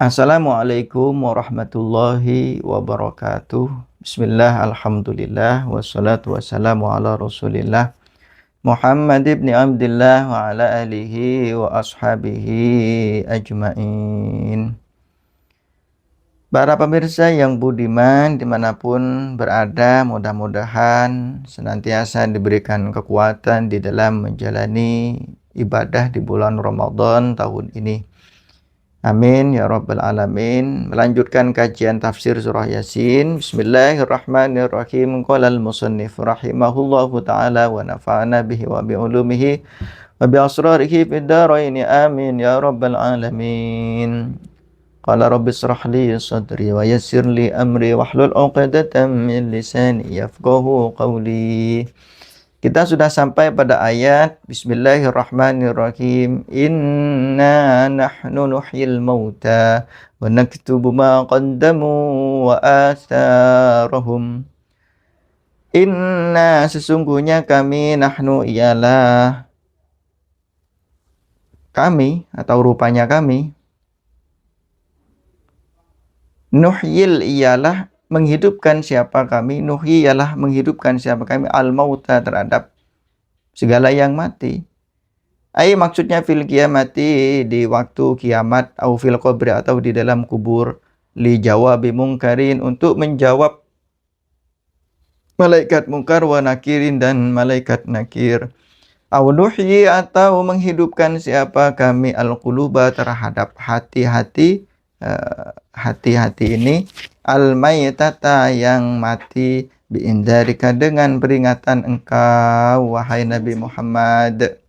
Assalamualaikum warahmatullahi wabarakatuh. Bismillah, alhamdulillah, wassalatu wassalamu ala rasulillah Muhammad ibn Abdullah wa ala alihi wa ashabihi ajmain. Para pemirsa yang budiman dimanapun berada, mudah-mudahan senantiasa diberikan kekuatan di dalam menjalani ibadah di bulan Ramadan tahun ini. Amin ya rabbal alamin. Melanjutkan kajian tafsir surah Yasin. Bismillahirrahmanirrahim. Qala al-musannif rahimahullahu taala wa nafa'ana bihi wa bi ulumihi wa bi asrarihi fid dharain. Amin ya rabbal alamin. Qala rabbi israh li sadri wa yassir li amri wahlul 'uqdatam min lisani yafqahu qawli. Kita sudah sampai pada ayat Bismillahirrahmanirrahim. Inna nahnu nuhyil mauta wa naktubu ma qaddamu wa atharahum. Inna sesungguhnya kami, nahnu ialah kami atau rupanya kami. Nuhyil ialah menghidupkan siapa kami. Nuhyi ialah menghidupkan siapa kami. Al-mauta terhadap segala yang mati. Maksudnya fil kiamati, di waktu kiamat, au fil qabri, atau di dalam kubur, li jawabi mungkarin, untuk menjawab malaikat mungkar, wa nakirin, dan malaikat nakir. Au nuhyi, atau menghidupkan siapa kami, al-quluba terhadap hati-hati. Hati-hati ini al-maytata yang mati, biindarika dengan peringatan engkau wahai Nabi Muhammad.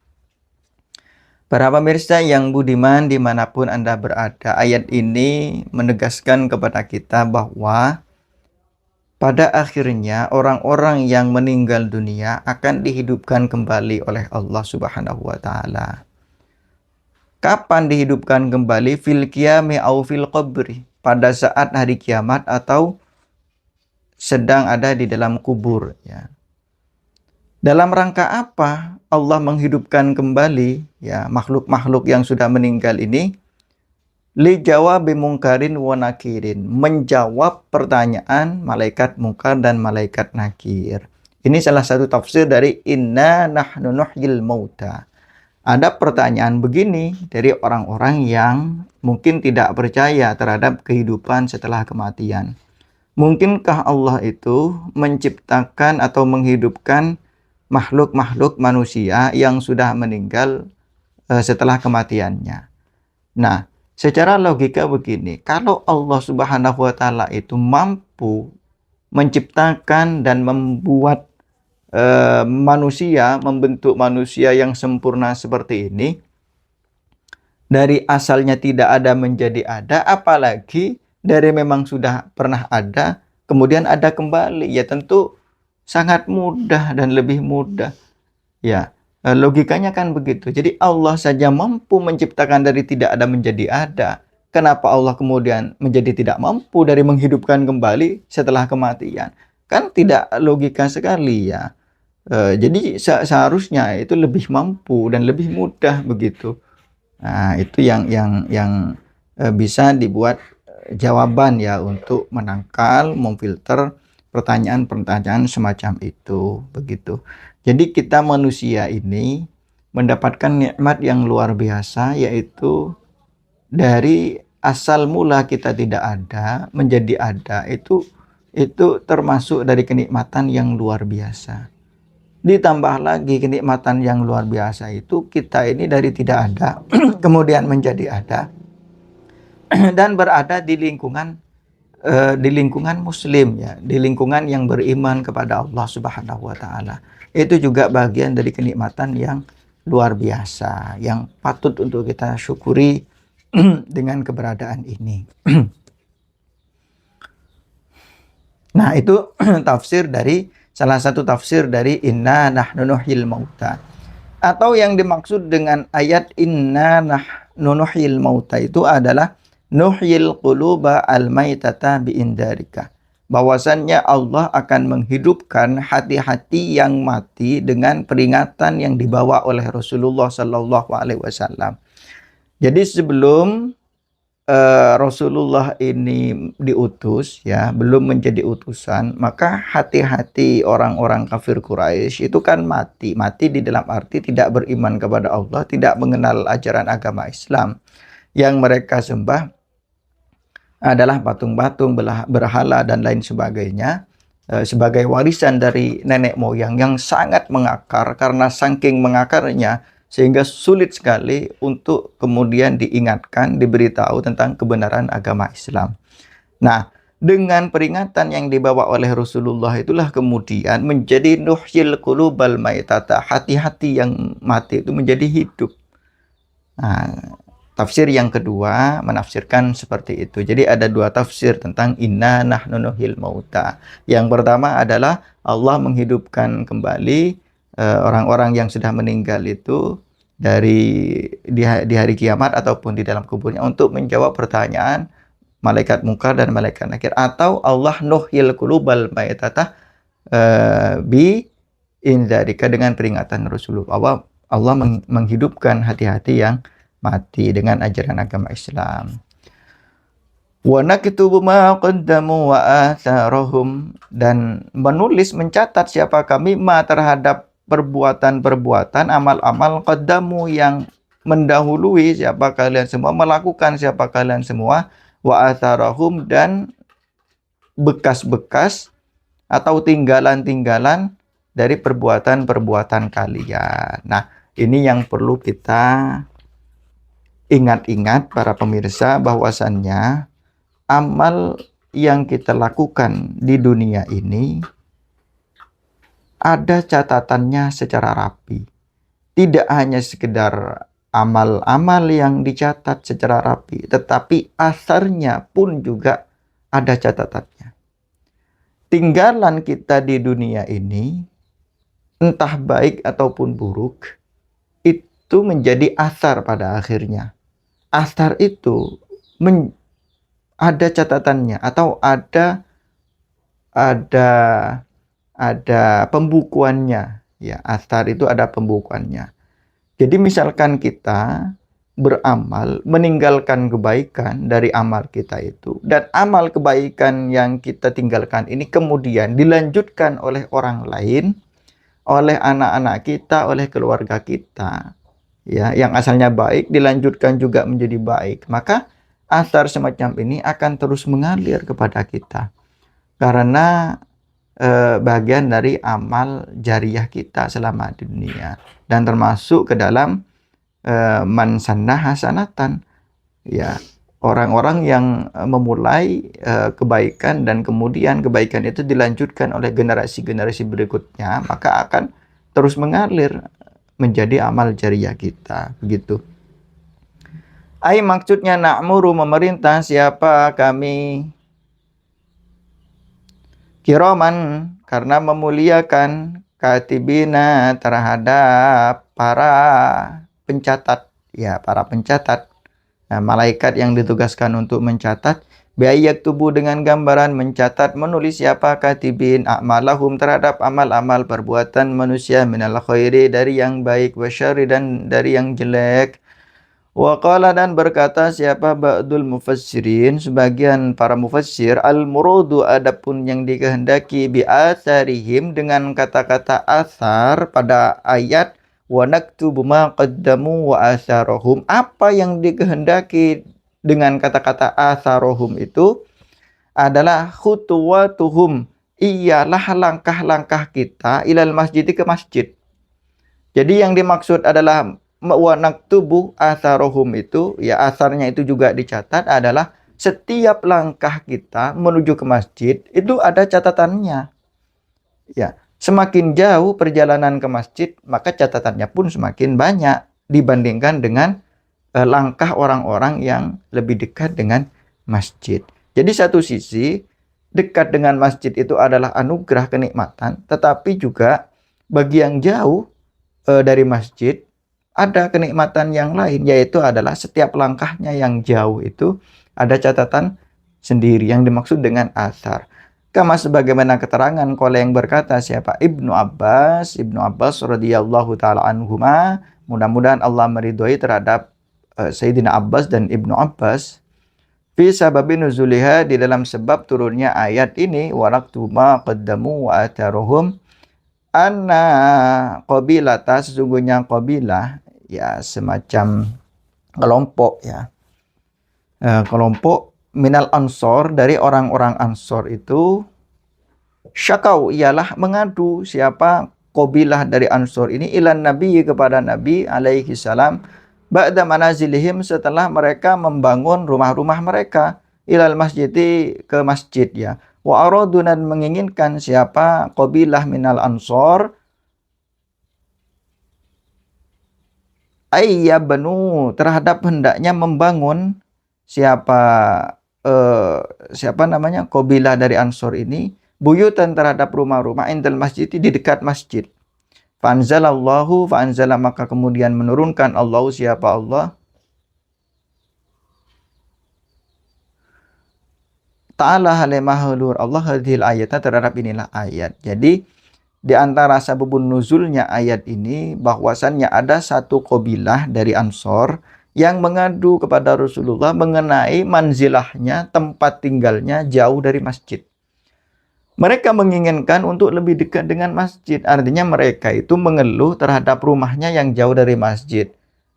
Para pemirsa yang budiman dimanapun Anda berada, ayat ini menegaskan kepada kita bahwa pada akhirnya orang-orang yang meninggal dunia akan dihidupkan kembali oleh Allah Subhanahu wa taala. Kapan dihidupkan kembali? Fil qiyami au fil qabri, pada saat hari kiamat atau sedang ada di dalam kubur, ya. Dalam rangka apa Allah menghidupkan kembali, ya, makhluk-makhluk yang sudah meninggal ini? Li jawabi mungkarin wa nakirin, menjawab pertanyaan malaikat mungkar dan malaikat nakir. Ini salah satu tafsir dari inna nahnu nuhyil mauta. Ada pertanyaan begini dari orang-orang yang mungkin tidak percaya terhadap kehidupan setelah kematian. Mungkinkah Allah itu menciptakan atau menghidupkan makhluk-makhluk manusia yang sudah meninggal setelah kematiannya? Nah, secara logika begini, kalau Allah Subhanahu wa taala itu mampu menciptakan dan membuat manusia, membentuk manusia yang sempurna seperti ini, dari asalnya tidak ada menjadi ada, apalagi dari memang sudah pernah ada kemudian ada kembali, ya tentu sangat mudah dan lebih mudah, ya. Logikanya kan begitu. Jadi Allah saja mampu menciptakan dari tidak ada menjadi ada. Kenapa Allah kemudian menjadi tidak mampu dari menghidupkan kembali setelah kematian? Kan tidak logika sekali, ya. Jadi seharusnya itu lebih mampu dan lebih mudah begitu. Nah, itu yang bisa dibuat jawaban, ya, untuk menangkal, memfilter pertanyaan-pertanyaan semacam itu begitu. Jadi kita manusia ini mendapatkan nikmat yang luar biasa, yaitu dari asal mula kita tidak ada menjadi ada, itu termasuk dari kenikmatan yang luar biasa. Ditambah lagi kenikmatan yang luar biasa itu, kita ini dari tidak ada kemudian menjadi ada dan berada di lingkungan muslim, ya, di lingkungan yang beriman kepada Allah Subhanahu wa taala. Itu juga bagian dari kenikmatan yang luar biasa yang patut untuk kita syukuri dengan keberadaan ini. Nah, itu salah satu tafsir dari inna nahnu nuhyil mauta. Atau yang dimaksud dengan ayat inna nahnu nuhyil mauta itu adalah nuhyil quluba al-maitata biindarika. Bahwasannya Allah akan menghidupkan hati-hati yang mati dengan peringatan yang dibawa oleh Rasulullah sallallahu alaihi wasallam. Jadi sebelum Rasulullah ini diutus ya, belum menjadi utusan, maka hati-hati orang-orang kafir Quraisy itu kan mati. Mati di dalam arti tidak beriman kepada Allah, tidak mengenal ajaran agama Islam. Yang mereka sembah adalah patung-patung, berhala dan lain sebagainya, sebagai warisan dari nenek moyang yang sangat mengakar. Karena saking mengakarnya sehingga sulit sekali untuk kemudian diingatkan, diberitahu tentang kebenaran agama Islam. Nah, dengan peringatan yang dibawa oleh Rasulullah itulah kemudian menjadi nuhyil qulubal maitata, hati-hati yang mati itu menjadi hidup. Nah, tafsir yang kedua menafsirkan seperti itu. Jadi ada dua tafsir tentang inna nahnu nuhyil mauta. Yang pertama adalah Allah menghidupkan kembali orang-orang yang sudah meninggal itu di hari kiamat ataupun di dalam kuburnya untuk menjawab pertanyaan malaikat munkar dan malaikat nakir, atau Allah nuhyil qulubal maitata bi indzalika, dengan peringatan Rasulullah. Allah menghidupkan hati-hati yang mati dengan ajaran agama Islam. Wa naktubu ma qaddamu wa atharahum, dan menulis, mencatat siapa kami ma terhadap perbuatan-perbuatan, amal-amal qaddamu yang mendahului siapa kalian semua, melakukan siapa kalian semua, wa atharahum, dan bekas-bekas atau tinggalan-tinggalan dari perbuatan-perbuatan kalian. Nah, ini yang perlu kita ingat-ingat para pemirsa, bahwasannya amal yang kita lakukan di dunia ini ada catatannya secara rapi. Tidak hanya sekedar amal-amal yang dicatat secara rapi, tetapi asarnya pun juga ada catatannya. Tinggalan kita di dunia ini, entah baik ataupun buruk, itu menjadi asar pada akhirnya. Asar itu ada catatannya, atau ada pembukuannya. Ya, asar itu ada pembukuannya. Jadi misalkan kita beramal, meninggalkan kebaikan dari amal kita itu, dan amal kebaikan yang kita tinggalkan ini kemudian dilanjutkan oleh orang lain, oleh anak-anak kita, oleh keluarga kita, ya, yang asalnya baik dilanjutkan juga menjadi baik, maka asar semacam ini akan terus mengalir kepada kita karena bagian dari amal jariah kita selama di dunia, dan termasuk ke dalam man sanna hasanatan, ya, orang-orang yang memulai kebaikan dan kemudian kebaikan itu dilanjutkan oleh generasi-generasi berikutnya, maka akan terus mengalir menjadi amal jariah kita, begitu. Maksudnya na'muru, memerintah siapa kami, kiroman, karena memuliakan, katibina, terhadap para pencatat, ya, para pencatat. Nah, malaikat yang ditugaskan untuk mencatat, biayak tubuh, dengan gambaran mencatat, menulis siapa katibin, a'malahum, terhadap amal-amal perbuatan manusia, minal khairi, dari yang baik, wasyari, dan dari yang jelek. Wa qala, dan berkata siapa ba'dul mufassirin, sebagian para mufassir, al muradu, adapun yang dikehendaki, bi atharihim, dengan kata-kata athar pada ayat wa naktubu ma qaddamu wa atharahum, apa yang dikehendaki dengan kata-kata atharahum itu adalah khutuwatuhum, ialah langkah-langkah kita, ilal masjid, ke masjid. Jadi yang dimaksud adalah wa naktubu atharohum itu, ya, asarnya itu juga dicatat, adalah setiap langkah kita menuju ke masjid itu ada catatannya. Ya, semakin jauh perjalanan ke masjid, maka catatannya pun semakin banyak dibandingkan dengan langkah orang-orang yang lebih dekat dengan masjid. Jadi satu sisi dekat dengan masjid itu adalah anugerah, kenikmatan, tetapi juga bagi yang jauh dari masjid ada kenikmatan yang lain, yaitu adalah setiap langkahnya yang jauh itu ada catatan sendiri yang dimaksud dengan asar. Kama sebagaimana keterangan qala yang berkata siapa Ibnu Abbas radhiyallahu taala anhuma, mudah-mudahan Allah meridhoi terhadap Sayyidina Abbas dan Ibnu Abbas. Fi sababi nuzuliha, di dalam sebab turunnya ayat ini, waraktu ma qaddamu wa atharuhum, anna qabilata, sesungguhnya qabilah ya semacam kelompok ya. Kelompok minal ansor, dari orang-orang ansor itu, syakau ialah mengadu, siapa qabilah dari ansor ini, ilan nabi, kepada nabi alaihi salam, ba'da manazilihim, setelah mereka membangun rumah-rumah mereka, ilal masjidi, ke masjid ya. Wa aradu, dan menginginkan siapa qabilah minal ansor, ayyabnu, terhadap hendaknya membangun siapa eh, siapa namanya qabilah dari Ansor ini, buyutan, terhadap rumah-rumah, indal masjid, di dekat masjid. Fa'anzala, maka kemudian menurunkan Allah, siapa Allah Ta'ala halimahulur Allah, hadhil ayatnya, terhadap inilah ayat. Jadi di antara sababun nuzulnya ayat ini, bahwasannya ada satu kabilah dari Ansor yang mengadu kepada Rasulullah mengenai manzilahnya, tempat tinggalnya jauh dari masjid. Mereka menginginkan untuk lebih dekat dengan masjid. Artinya mereka itu mengeluh terhadap rumahnya yang jauh dari masjid.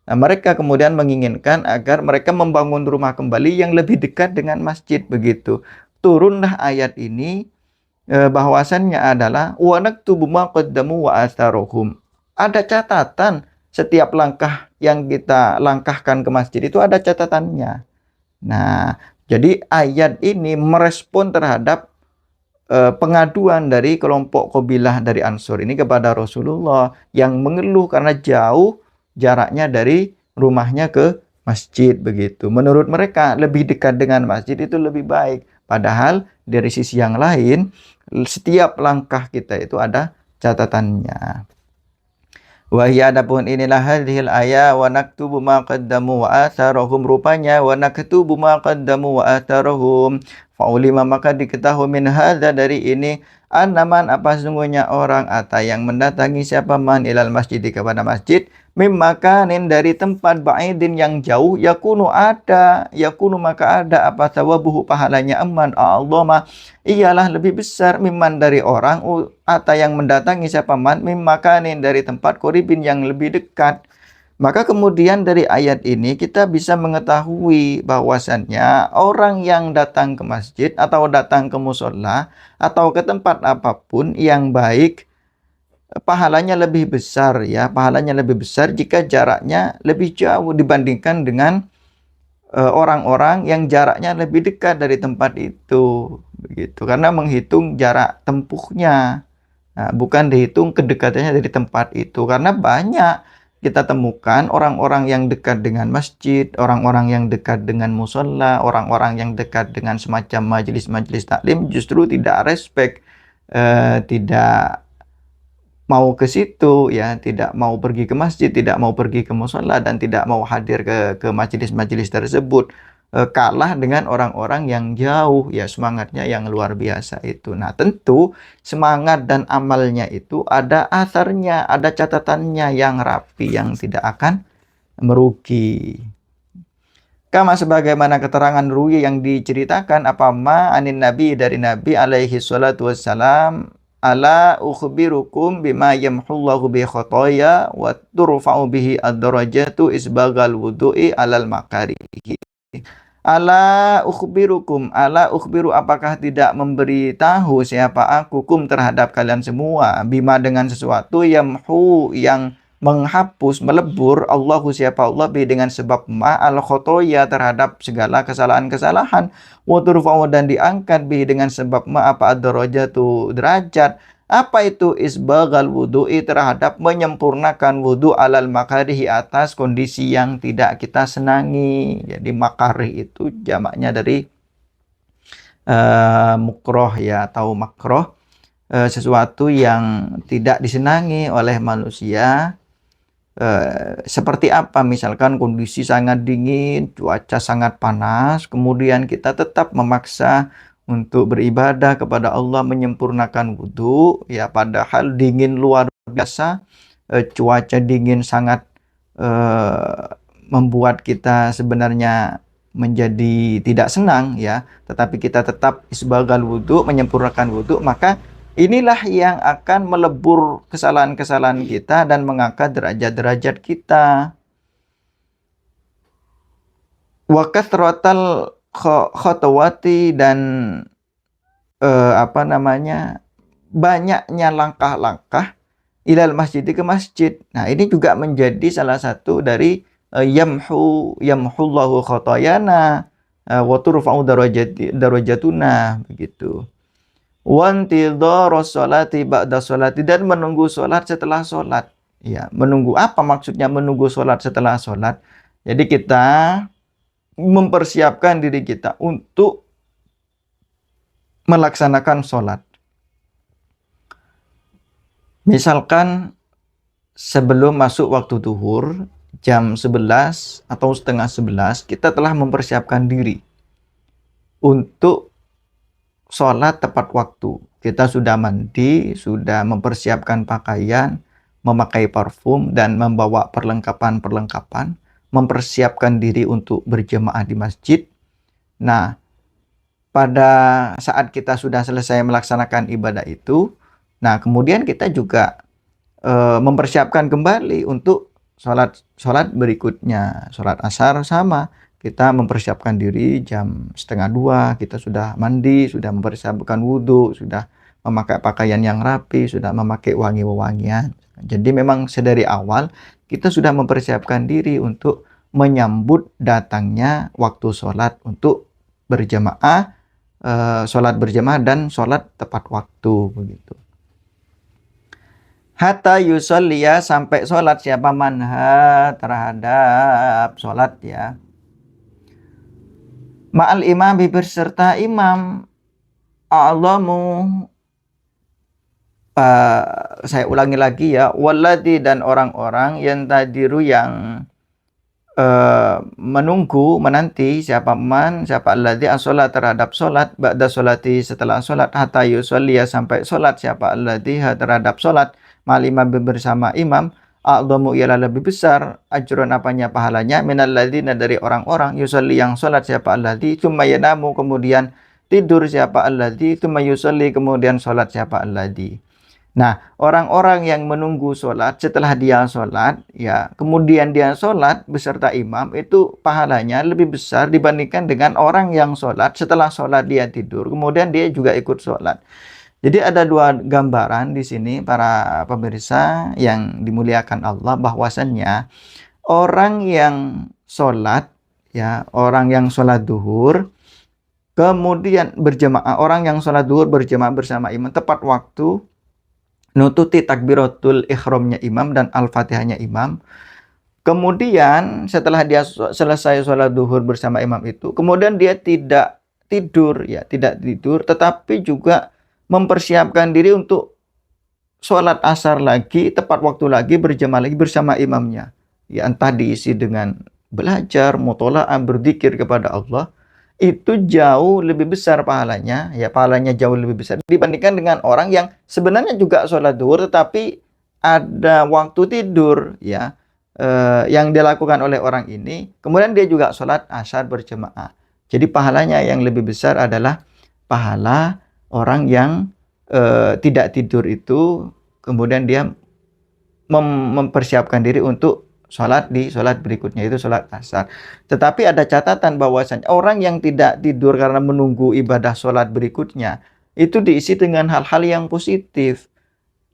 Nah, mereka kemudian menginginkan agar mereka membangun rumah kembali yang lebih dekat dengan masjid, begitu. Turunlah ayat ini, bahwasannya adalah wa naktubu ma qaddamu wa atharuhum. Ada catatan, setiap langkah yang kita langkahkan ke masjid itu ada catatannya. Nah, jadi ayat ini merespon terhadap pengaduan dari kelompok kabilah dari Ansor ini kepada Rasulullah, yang mengeluh karena jauh jaraknya dari rumahnya ke masjid, begitu. Menurut mereka lebih dekat dengan masjid itu lebih baik. Padahal dari sisi yang lain, setiap langkah kita itu ada catatannya. Wahia, adapun inilah hadhil ayat, wa naktubu ma qaddamu wa atharahum, rupanya wa naktubu ma qaddamu wa atharahum, faulima, maka diketahui min hadza, dari ini, anaman, apa sesungguhnya orang ata yang mendatangi siapa man ilal masjid, kepada masjid, mimakanin, dari tempat, ba'idin, yang jauh, yakunu maka ada apa thawabuhu, pahalanya, aman Allah, ialah lebih besar, mimman, dari orang, ata yang mendatangi siapa man, mimakanin, dari tempat, koribin, yang lebih dekat. Maka kemudian dari ayat ini kita bisa mengetahui bahwasannya orang yang datang ke masjid atau datang ke musola atau ke tempat apapun yang baik, pahalanya lebih besar ya, pahalanya lebih besar jika jaraknya lebih jauh dibandingkan dengan orang-orang yang jaraknya lebih dekat dari tempat itu, begitu. Karena menghitung jarak tempuhnya, nah, bukan dihitung kedekatannya dari tempat itu. Karena banyak kita temukan orang-orang yang dekat dengan masjid, orang-orang yang dekat dengan musola, orang-orang yang dekat dengan semacam majelis-majelis taklim, justru tidak respect, tidak mau ke situ ya, tidak mau pergi ke masjid, tidak mau pergi ke musola, dan tidak mau hadir ke majelis-majelis tersebut. Kalah dengan orang-orang yang jauh ya, semangatnya yang luar biasa itu. Nah, tentu semangat dan amalnya itu ada asarnya, ada catatannya yang rapi, yang tidak akan merugi. Kama, sebagaimana keterangan ruwi yang diceritakan, apa ma anin nabi, dari nabi alaihi salatu wassalam, ala ukhbirukum bima yamhullahu bi khotoya wa turfa'u bihi ad-darajatu isbagal wudu'i alal makarihi. Ala ukhbiru, apakah tidak memberitahu siapa aku, kum, terhadap kalian semua, bima, dengan sesuatu, yamhu, yang menghapus, melebur, Allahu, siapa Allah, bi, dengan sebab ma, al khotoya, terhadap segala kesalahan-kesalahan, wa turfa'u, dan diangkat, bi, dengan sebab ma, apa, ad-darajatu, derajat. Apa itu isbagal wudu'i, terhadap menyempurnakan wudu, alal makarihi, atas kondisi yang tidak kita senangi. Jadi makarih itu jamaknya dari mukroh ya, atau makroh, sesuatu yang tidak disenangi oleh manusia. Seperti apa? Misalkan kondisi sangat dingin, cuaca sangat panas, kemudian kita tetap memaksa untuk beribadah kepada Allah, menyempurnakan wudhu ya, padahal dingin luar biasa, cuaca dingin sangat membuat kita sebenarnya menjadi tidak senang ya, tetapi kita tetap isbaghal wudu, menyempurnakan wudu, maka inilah yang akan melebur kesalahan-kesalahan kita dan mengangkat derajat-derajat kita. Wa kathratal khatawati, dan banyaknya langkah-langkah ilal masjid, ke masjid. Nah, ini juga menjadi salah satu dari yamhullahu khatayana wa turfa'u darajatuna, begitu. Wantidharu sholati ba'da sholati, dan menunggu sholat setelah sholat. Ya, menunggu apa maksudnya menunggu sholat setelah sholat? Jadi kita mempersiapkan diri kita untuk melaksanakan sholat. Misalkan sebelum masuk waktu duhur, jam 11 atau setengah 11, kita telah mempersiapkan diri untuk sholat tepat waktu. Kita sudah mandi, sudah mempersiapkan pakaian, memakai parfum, dan membawa perlengkapan-perlengkapan, mempersiapkan diri untuk berjemaah di masjid. Nah, pada saat kita sudah selesai melaksanakan ibadah itu, nah kemudian kita juga mempersiapkan kembali untuk sholat berikutnya. Sholat asar sama. Kita mempersiapkan diri jam 1:30, kita sudah mandi, sudah mempersiapkan wudhu, sudah memakai pakaian yang rapi, sudah memakai wangi-wangian. Jadi memang sedari awal kita sudah mempersiapkan diri untuk menyambut datangnya waktu sholat untuk berjamaah, sholat berjamaah dan sholat tepat waktu, begitu. Hatta yusolliya, sampai sholat siapa manha terhadap sholat ya. Ma'al imam, berserta imam. A'lamu, saya ulangi lagi ya. Walladhi, dan orang-orang yang tadiru, yang menunggu, menanti, siapa alladhi as-sholat, terhadap sholat, ba'da sholati, setelah sholat, hatta yusolliya, sampai sholat siapa alladhi terhadap sholat, ma'al imam, bersama imam. A'dhamu, ialah lebih besar, ajrun, apanya, pahalanya, minal ladzina, dari orang-orang, yusolli, yang sholat siapa alladzi, tsumma yanamu, kemudian tidur siapa alladzi, tsumma yusolli, kemudian sholat siapa alladzi. Nah, orang-orang yang menunggu sholat, setelah dia sholat ya, kemudian dia sholat beserta imam, itu pahalanya lebih besar dibandingkan dengan orang yang sholat, setelah sholat dia tidur, kemudian dia juga ikut sholat. Jadi ada dua gambaran di sini para pemirsa yang dimuliakan Allah, bahwasannya orang yang sholat ya, orang yang sholat duhur kemudian berjamaah, orang yang sholat duhur berjamaah bersama imam tepat waktu, nututi takbiratul ihramnya imam dan al-fatihahnya imam. Kemudian setelah dia selesai sholat duhur bersama imam itu, kemudian dia tidak tidur ya, tidak tidur, tetapi juga mempersiapkan diri untuk sholat asar lagi, tepat waktu lagi, berjamaah lagi bersama imamnya. Ya, entah diisi dengan belajar, mutola'ah, berzikir kepada Allah, itu jauh lebih besar pahalanya. Ya, pahalanya jauh lebih besar dibandingkan dengan orang yang sebenarnya juga sholat duhur, tetapi ada waktu tidur ya, yang dilakukan oleh orang ini, kemudian dia juga sholat asar berjamaah. Jadi pahalanya yang lebih besar adalah pahala orang yang tidak tidur itu, kemudian dia mempersiapkan diri untuk sholat di sholat berikutnya, itu sholat asar. Tetapi ada catatan bahwasanya orang yang tidak tidur karena menunggu ibadah sholat berikutnya, itu diisi dengan hal-hal yang positif.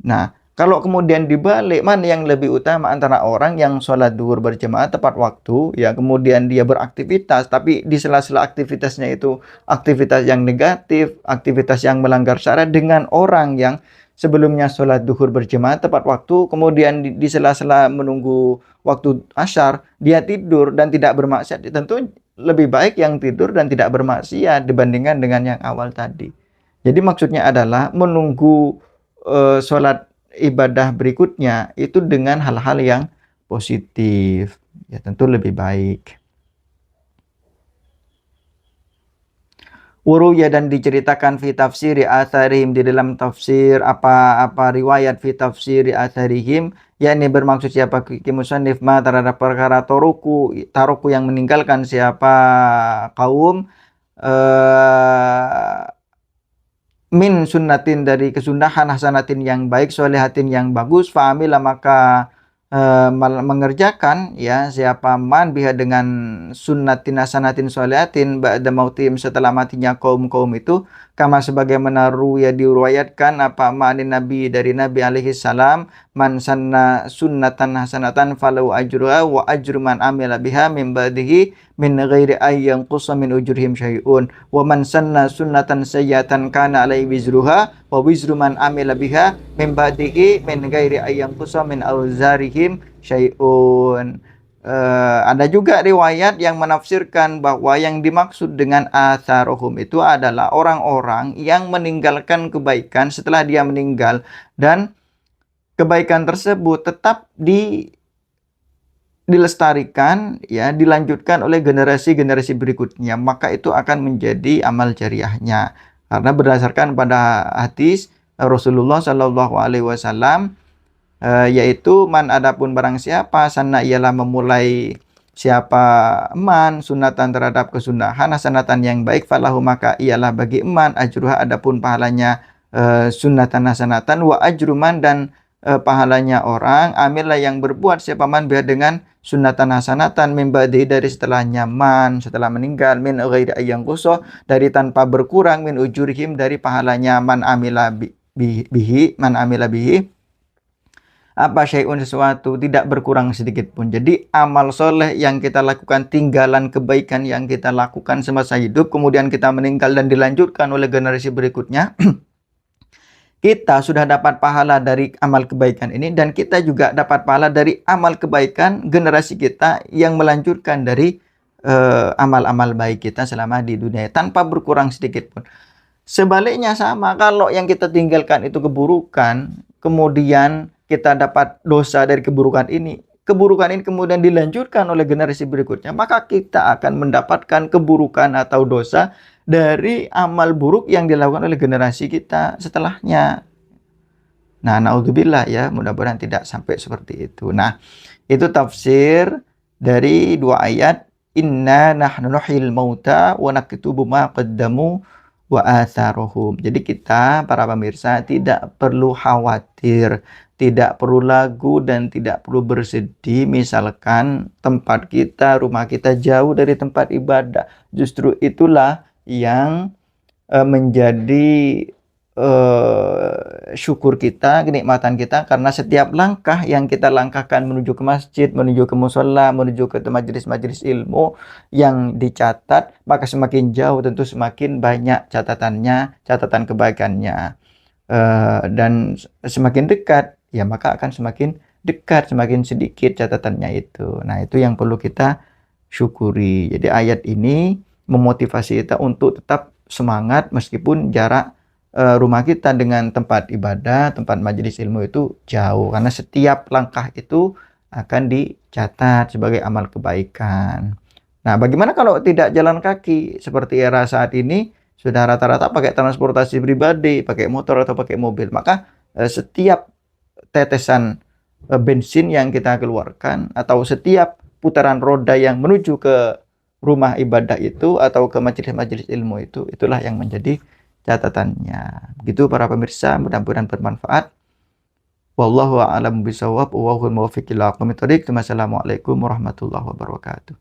Nah, kalau kemudian dibalik, mana yang lebih utama antara orang yang sholat duhur berjamaah tepat waktu, ya kemudian dia beraktivitas, tapi di sela-sela aktivitasnya itu aktivitas yang negatif, aktivitas yang melanggar syariat, dengan orang yang sebelumnya sholat duhur berjamaah tepat waktu, kemudian di sela-sela menunggu waktu asyar, dia tidur dan tidak bermaksiat. Tentu lebih baik yang tidur dan tidak bermaksiat dibandingkan dengan yang awal tadi. Jadi maksudnya adalah menunggu sholat ibadah berikutnya itu dengan hal-hal yang positif, ya tentu lebih baik. Uruya dan diceritakan fi tafsiri atharihim di dalam tafsir apa riwayat fi tafsiri atharihim, yakni bermaksud siapa musannif ma terhadap perkara taruku yang meninggalkan siapa kaum eh, min sunnatin dari kesunahan hasanatin yang baik solehatin yang bagus fa'amila maka mengerjakan ya siapa man biha dengan sunnatin hasanatin solehatin ba'da mautihim setelah matinya kaum-kaum itu kama sebagaimana ya diriwayatkan apa ma'anin nabi dari nabi alaihi salam man sanna sunnatan hasanatan falau ajruha wa ajru man amila biha min ba'dihi min ghairi ayyan qusa min ujurhim syai'un wa man sanna sunnatan sayyatan kana alaihi wizruha wa wizru man amila biha min ba'dihi min ghairi ayyam qusa min auzarihim syai'un. Ada juga riwayat yang menafsirkan bahwa yang dimaksud dengan atharohum itu adalah orang-orang yang meninggalkan kebaikan setelah dia meninggal dan kebaikan tersebut tetap dilestarikan ya dilanjutkan oleh generasi-generasi berikutnya, maka itu akan menjadi amal jariahnya karena berdasarkan pada hadis Rasulullah Shallallahu Alaihi Wasallam yaitu man adapun barang siapa sana ialah memulai siapa man sunatan terhadap kesunahan hasanatan yang baik falahu maka ialah bagi eman ajruha adapun pahalanya sunatan hasanatan wa ajruman dan pahalanya orang amillah yang berbuat siapa man biha dengan sunatan hasanatan min ba'di dari setelahnya man setelah meninggal min ghairi ayyang quso dari tanpa berkurang min ujurihim dari pahalanya man amila bihi man amila bihi apa syai'un sesuatu tidak berkurang sedikit pun. Jadi amal soleh yang kita lakukan, tinggalan kebaikan yang kita lakukan semasa hidup, kemudian kita meninggal dan dilanjutkan oleh generasi berikutnya, kita sudah dapat pahala dari amal kebaikan ini dan kita juga dapat pahala dari amal kebaikan generasi kita yang melanjutkan dari amal-amal baik kita selama di dunia tanpa berkurang sedikit pun. Sebaliknya sama, kalau yang kita tinggalkan itu keburukan, kemudian kita dapat dosa dari keburukan ini kemudian dilanjutkan oleh generasi berikutnya, maka kita akan mendapatkan keburukan atau dosa dari amal buruk yang dilakukan oleh generasi kita setelahnya. Nah, naudzubillah ya, mudah-mudahan tidak sampai seperti itu. Nah, itu tafsir dari dua ayat inna nahnu nuhyil mauta wa naktubu ma qaddamu wa atharuhum. Jadi kita para pemirsa tidak perlu khawatir, tidak perlu lagu dan tidak perlu bersedih misalkan tempat kita, rumah kita jauh dari tempat ibadah. Justru itulah yang menjadi syukur kita, kenikmatan kita karena setiap langkah yang kita langkahkan menuju ke masjid, menuju ke musola, menuju ke majelis-majelis ilmu yang dicatat, maka semakin jauh tentu semakin banyak catatannya, catatan kebaikannya. Dan semakin dekat ya maka akan semakin dekat, semakin sedikit catatannya itu. Nah, itu yang perlu kita syukuri. Jadi ayat ini memotivasi kita untuk tetap semangat meskipun jarak rumah kita dengan tempat ibadah, tempat majelis ilmu itu jauh. Karena setiap langkah itu akan dicatat sebagai amal kebaikan. Nah, bagaimana kalau tidak jalan kaki? Seperti era saat ini, sudah rata-rata pakai transportasi pribadi, pakai motor atau pakai mobil. Maka setiap tetesan bensin yang kita keluarkan atau setiap putaran roda yang menuju ke rumah ibadah itu atau ke majelis-majelis ilmu itu, itulah yang menjadi catatannya. Begitu para pemirsa, mudah-mudahan bermanfaat. Wallahu a'lam bishawab, wallahul muwaffiq ila aqwamit thoriq. Wassalamualaikum warahmatullahi wabarakatuh.